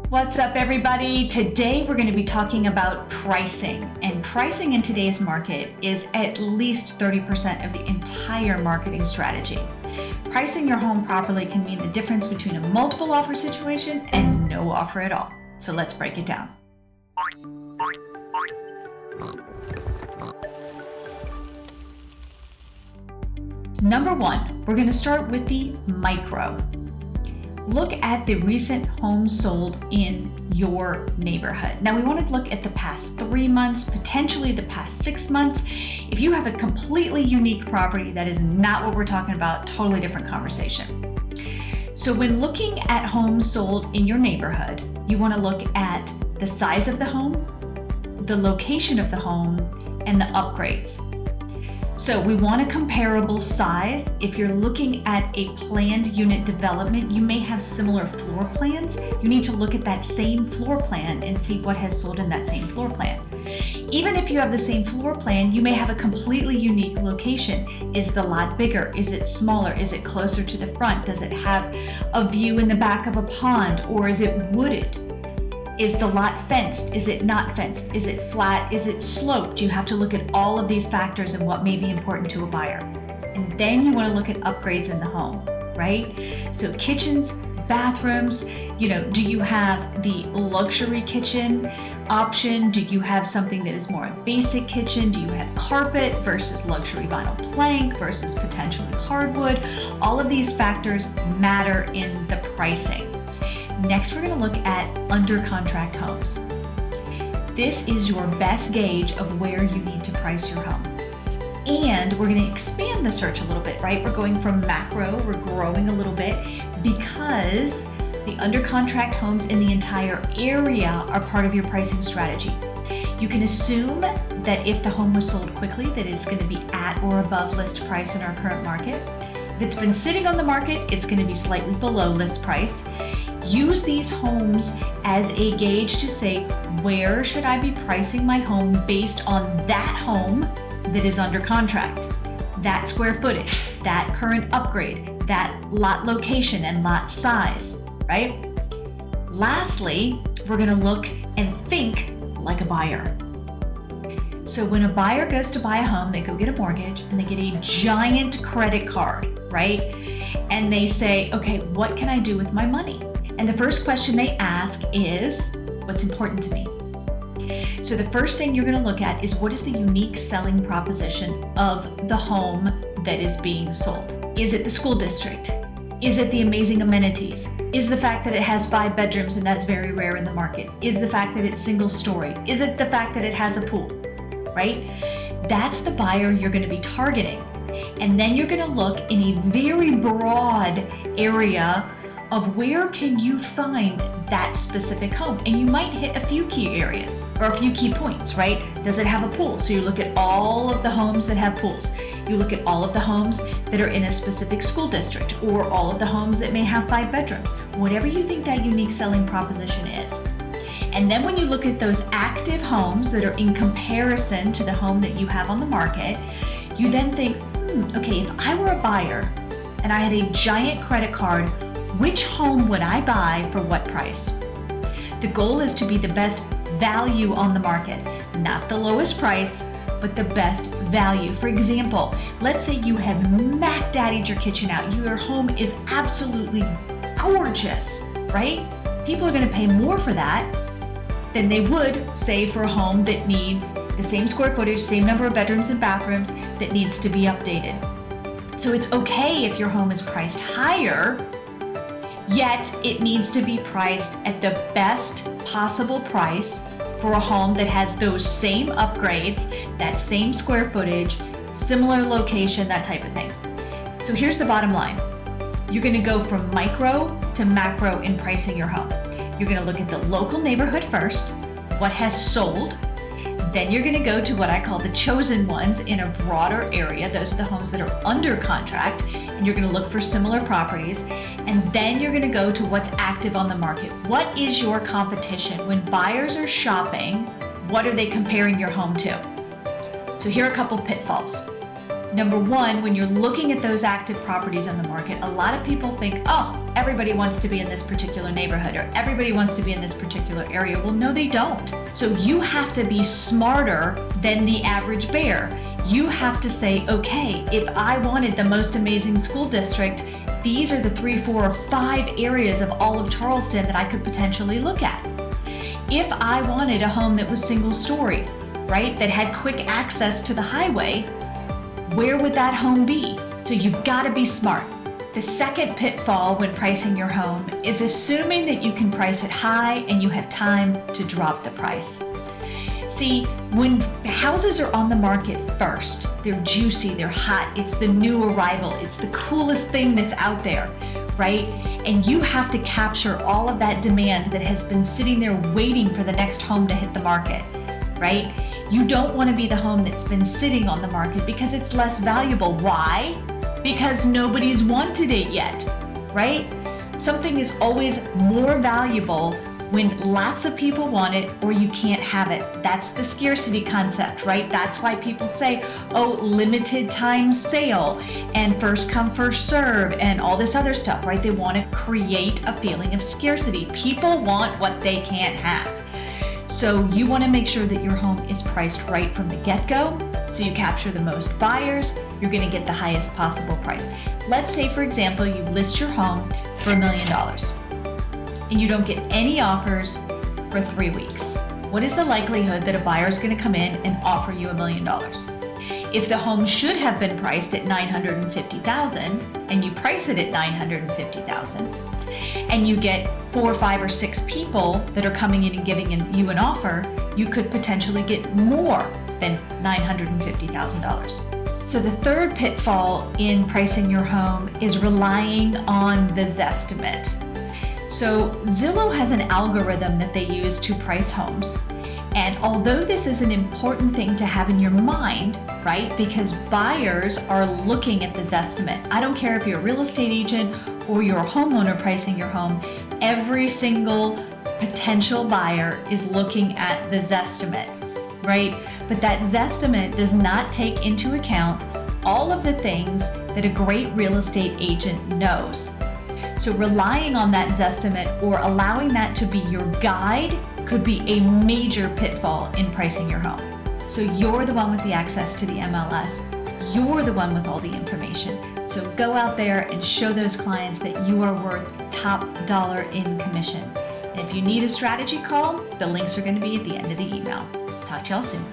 What's up, everybody? Today we're going to be talking about pricing, and pricing in today's market is at least 30% of the entire marketing strategy. Pricing your home properly can mean the difference between a multiple offer situation and no offer at all. So let's break it down. Number one, we're going to start with the micro. Look at the recent homes sold in your neighborhood. Now we want to look at the past 3 months, potentially the past 6 months. If you have a completely unique property, that is not what we're talking about, totally different conversation. So when looking at homes sold in your neighborhood, you want to look at the size of the home, the location of the home, and the upgrades. So we want a comparable size. If you're looking at a planned unit development, you may have similar floor plans. You need to look at that same floor plan and see what has sold in that same floor plan. Even if you have the same floor plan, you may have a completely unique location. Is the lot bigger? Is it smaller? Is it closer to the front? Does it have a view in the back of a pond, or is it wooded? Is the lot fenced? Is it not fenced? Is it flat? Is it sloped? You have to look at all of these factors and what may be important to a buyer. And then you want to look at upgrades in the home, right? So kitchens, bathrooms, do you have the luxury kitchen option? Do you have something that is more a basic kitchen? Do you have carpet versus luxury vinyl plank versus potentially hardwood? All of these factors matter in the pricing. Next, we're going to look at under contract homes. This is your best gauge of where you need to price your home. And we're going to expand the search a little bit, right? We're going from macro, we're growing a little bit because the under contract homes in the entire area are part of your pricing strategy. You can assume that if the home was sold quickly, that it's going to be at or above list price in our current market. If it's been sitting on the market, it's going to be slightly below list price. Use these homes as a gauge to say, where should I be pricing my home based on that home that is under contract, that square footage, that current upgrade, that lot location and lot size, right? Lastly, we're going to look and think like a buyer. So when a buyer goes to buy a home, they go get a mortgage and they get a giant credit card, right? And they say, okay, what can I do with my money? And the first question they ask is, what's important to me? So the first thing you're going to look at is, what is the unique selling proposition of the home that is being sold? Is it the school district? Is it the amazing amenities? Is the fact that it has 5 bedrooms and that's very rare in the market? Is the fact that it's single story? Is it the fact that it has a pool, right? That's the buyer you're going to be targeting. And then you're going to look in a very broad area of where can you find that specific home. And you might hit a few key areas or a few key points, right? Does it have a pool? So you look at all of the homes that have pools. You look at all of the homes that are in a specific school district, or all of the homes that may have 5 bedrooms, whatever you think that unique selling proposition is. And then when you look at those active homes that are in comparison to the home that you have on the market, you then think, okay, if I were a buyer and I had a giant credit card, which home would I buy for what price? The goal is to be the best value on the market, not the lowest price, but the best value. For example, let's say you have mac-daddied your kitchen out. Your home is absolutely gorgeous, right? People are going to pay more for that than they would, say, for a home that needs the same square footage, same number of bedrooms and bathrooms, that needs to be updated. So it's okay if your home is priced higher, yet it needs to be priced at the best possible price for a home that has those same upgrades, that same square footage, similar location, that type of thing. So here's the bottom line. You're going to go from micro to macro in pricing your home. You're going to look at the local neighborhood first, what has sold. Then you're going to go to what I call the chosen ones in a broader area. Those are the homes that are under contract, and you're going to look for similar properties. And then you're going to go to what's active on the market. What is your competition? When buyers are shopping, what are they comparing your home to? So here are a couple pitfalls. Number one, when you're looking at those active properties on the market, a lot of people think, oh, everybody wants to be in this particular neighborhood or everybody wants to be in this particular area. Well, no, they don't. So you have to be smarter than the average bear. You have to say, okay, if I wanted the most amazing school district, these are the 3, 4, or 5 areas of all of Charleston that I could potentially look at. If I wanted a home that was single story, right, that had quick access to the highway, where would that home be? So you've got to be smart. The second pitfall when pricing your home is assuming that you can price it high and you have time to drop the price. See, when houses are on the market first, they're juicy, they're hot, it's the new arrival, it's the coolest thing that's out there, right? And you have to capture all of that demand that has been sitting there waiting for the next home to hit the market, right? You don't want to be the home that's been sitting on the market because it's less valuable. Why? Because nobody's wanted it yet, right? Something is always more valuable when lots of people want it or you can't have it. That's the scarcity concept, right? That's why people say, oh, limited time sale and first come, first serve and all this other stuff, right? They want to create a feeling of scarcity. People want what they can't have. So you want to make sure that your home is priced right from the get-go so you capture the most buyers, you're going to get the highest possible price. Let's say, for example, you list your home for $1 million and you don't get any offers for 3 weeks. What is the likelihood that a buyer is going to come in and offer you $1 million? If the home should have been priced at $950,000 and you price it at $950,000 and you get 4, 5, or 6 people that are coming in and giving you an offer, you could potentially get more than $950,000. So the third pitfall in pricing your home is relying on the Zestimate. So Zillow has an algorithm that they use to price homes. And although this is an important thing to have in your mind, right, because buyers are looking at the Zestimate. I don't care if you're a real estate agent or you're a homeowner pricing your home, every single potential buyer is looking at the Zestimate, right? But that Zestimate does not take into account all of the things that a great real estate agent knows. So relying on that Zestimate or allowing that to be your guide could be a major pitfall in pricing your home. So you're the one with the access to the MLS. You're the one with all the information. So go out there and show those clients that you are worth top dollar in commission. And if you need a strategy call, the links are going to be at the end of the email. Talk to y'all soon.